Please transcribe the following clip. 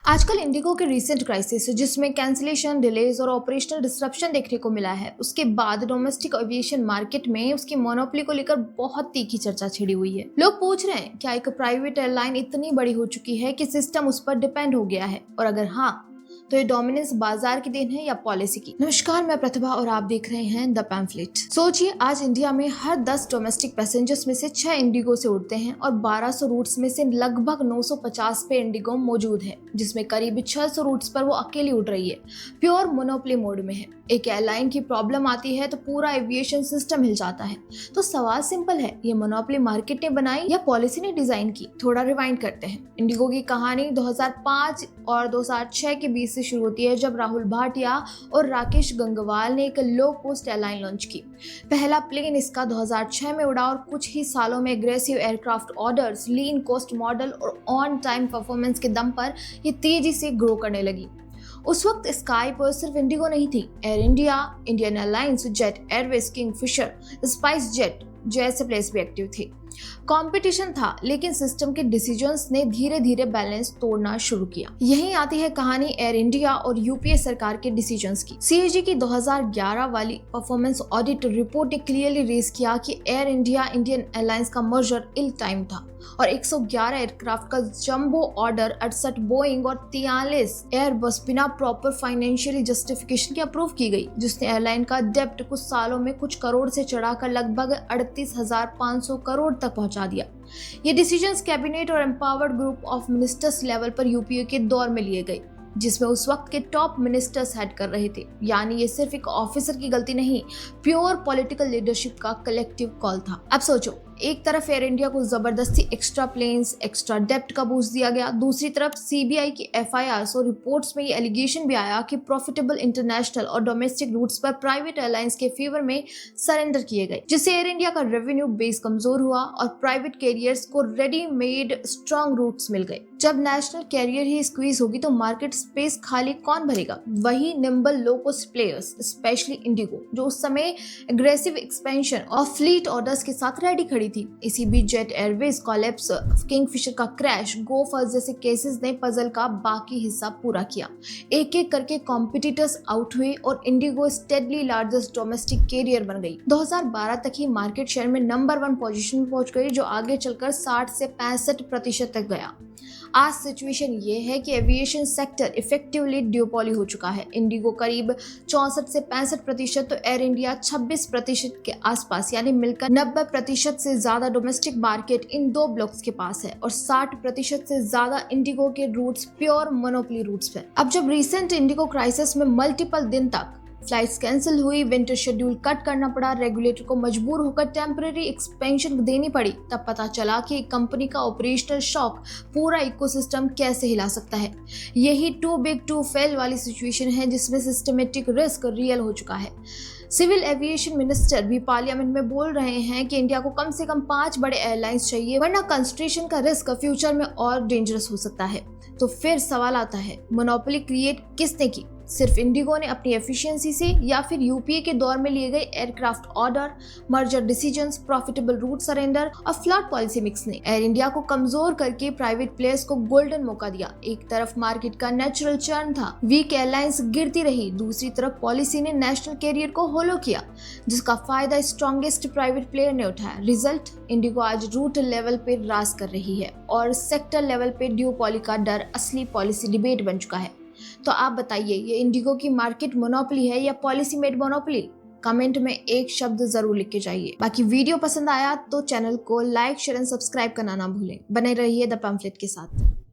आजकल इंडिगो के recent crisis जिसमें कैंसिलेशन, डिलेज और ऑपरेशनल डिसरप्शन देखने को मिला है, उसके बाद डोमेस्टिक एविएशन मार्केट में उसकी मोनोपोली को लेकर बहुत तीखी चर्चा छिड़ी हुई है। लोग पूछ रहे हैं क्या एक प्राइवेट एयरलाइन इतनी बड़ी हो चुकी है कि सिस्टम उस पर डिपेंड हो गया है, और अगर हाँ तो ये डोमिनेंस बाजार की देन है या पॉलिसी की। नमस्कार, मैं प्रतिभा और आप देख रहे हैं द पैम्फलेट। सोचिए, आज इंडिया में हर 10 डोमेस्टिक पैसेंजर्स में से 6 इंडिगो से उड़ते हैं और 1200 रूट्स में से लगभग 950 पे इंडिगो मौजूद है, जिसमें करीब 600 रूट्स पर वो अकेली उड़ रही है। प्योर मोनोपोली मोड में है। एक एयरलाइन की प्रॉब्लम आती है तो पूरा एविएशन सिस्टम हिल जाता है। तो सवाल सिंपल है, ये मोनोपोली मार्केट ने बनाई या पॉलिसी ने डिजाइन की? थोड़ा रिवाइंड करते हैं। इंडिगो की कहानी 2005 और 2006 के बीच से शुरू होती है, जब राहुल भाटिया और राकेश गंगवाल ने एक लो कॉस्ट एयरलाइन लॉन्च की। पहला प्लेन इसका 2006 में उड़ा और कुछ ही सालों में एग्रेसिव एयरक्राफ्ट ऑर्डर्स, लीन कॉस्ट मॉडल और ऑन टाइम परफॉर्मेंस के दम पर ये तेजी से ग्रो करने लगी। उस वक्त स्काई पर सिर्फ इंडिगो नहीं थी, air India, Indian airlines, jet Airways, Kingfisher, spice jet जैसे प्लेस भी एक्टिव थे। कंपटीशन था, लेकिन सिस्टम के डिसीजंस ने धीरे धीरे बैलेंस तोड़ना शुरू किया। यहीं आती है कहानी एयर इंडिया और यूपीए सरकार के डिसीजंस की। सीएजी की 2011 वाली परफॉर्मेंस ऑडिट रिपोर्ट ने क्लियरली रेज किया कि एयर इंडिया इंडियन एयरलाइंस का मर्जर इल टाइम था और 111 एयरक्राफ्ट का जंबो ऑर्डर 68 बोइंग और 43 एयरबस बिना प्रॉपर फाइनेंशियली जस्टिफिकेशन के अप्रूव की गई, जिसने एयरलाइन का डेप्ट कुछ सालों में कुछ करोड़ से चढ़ाकर लगभग 38,500 करोड़ तक पहुंचा दिया। ये डिसीजंस कैबिनेट और empowered group of ministers level पर यूपीए के दौर में लिए गए, जिसमें उस वक्त के टॉप मिनिस्टर्स हेड कर रहे थे। यानी ये सिर्फ एक ऑफिसर की गलती नहीं, प्योर पॉलिटिकल लीडरशिप का कलेक्टिव कॉल था। अब सोचो, एक तरफ एयर इंडिया को जबरदस्ती एक्स्ट्रा प्लेन्स, एक्स्ट्रा डेप्ट का बूस्ट दिया गया, दूसरी तरफ सीबीआई की एफआईआर्स और रिपोर्ट्स में ये एलिगेशन भी आया कि प्रॉफिटेबल इंटरनेशनल और डोमेस्टिक रूट्स पर प्राइवेट एयरलाइंस के फेवर में सरेंडर किए गए, जिससे एयर इंडिया का रेवेन्यू बेस कमजोर हुआ और प्राइवेट कैरियर्स को रेडीमेड स्ट्रॉन्ग रूट्स मिल गए। जब नेशनल कैरियर ही स्क्वीज होगी तो मार्केट स्पेस खाली कौन भरेगा? वही nimble low cost players, specially Indigo, जो उस समय एग्रेसिव एक्सपेंशन और फ्लीट ऑर्डर्स के साथ रेडी खड़ी थी। इसी बीच जेट एयरवेज कोलैप्स, किंगफिशर का क्रैश, गो फर्स्ट जैसे केसेस ने पजल का बाकी हिस्सा पूरा किया। एक एक करके कॉम्पिटिटर्स आउट हुए और IndiGo steadily largest domestic carrier बन गई। 2012 तक ही मार्केट शेयर में नंबर 1 पोजीशन में पहुंच गई, जो आगे चलकर 60 से 65% तक गया। आज सिचुएशन ये है कि एविएशन सेक्टर इफेक्टिवली ड्यूपोली हो चुका है। इंडिगो करीब 64 से 65% तो एयर इंडिया 26% के आसपास, यानी मिलकर 90% से ज्यादा डोमेस्टिक मार्केट इन दो ब्लॉक्स के पास है और 60% से ज्यादा इंडिगो के रूट्स प्योर मोनोपोली रूट्स है। अब जब रिसेंट इंडिगो क्राइसिस में मल्टीपल दिन तक फ्लाइट्स कैंसिल हुई, विंटर शेड्यूल कट करना पड़ा, रेगुलेटर को मजबूर होकर टेम्परेरी एक्सपेंशन देनी पड़ी, तब पता चला कि कंपनी का ऑपरेशनल शॉक पूरा इकोसिस्टम कैसे हिला सकता है। यही टू बिग टू फेल वाली सिचुएशन है, जिसमें सिस्टमेटिक रिस्क रियल हो चुका है। सिविल एविएशन मिनिस्टर भी पार्लियामेंट में बोल रहे हैं कि इंडिया को कम से कम 5 बड़े एयरलाइंस चाहिए, वरना कंस्ट्रेशन का रिस्क फ्यूचर में और डेंजरस हो सकता है। तो फिर सवाल आता है, मोनोपोली क्रिएट किसने की? सिर्फ इंडिगो ने अपनी एफिशिएंसी से, या फिर यूपीए के दौर में लिए गए aircraft order, merger decisions, profitable route surrender और फ्लड पॉलिसी मिक्स ने एयर इंडिया को कमजोर करके प्राइवेट प्लेयर्स को गोल्डन मौका दिया? एक तरफ मार्केट का नेचुरल चर्न था, वीक एयरलाइंस गिरती रही, दूसरी तरफ पॉलिसी ने नेशनल कैरियर को होलो किया, जिसका फायदा स्ट्रॉन्गेस्ट प्राइवेट प्लेयर ने उठाया। रिजल्ट, इंडिगो आज रूट लेवल पे राज कर रही है और सेक्टर लेवल पे ड्यूपोली का डर असली पॉलिसी डिबेट बन चुका है। तो आप बताइए, ये इंडिगो की मार्केट मोनोपोली है या पॉलिसी मेड मोनोपोली? कमेंट में एक शब्द जरूर लिख के जाइए। बाकी वीडियो पसंद आया तो चैनल को लाइक, शेयर एंड सब्सक्राइब करना ना भूलें। बने रहिए द पैम्फलेट के साथ।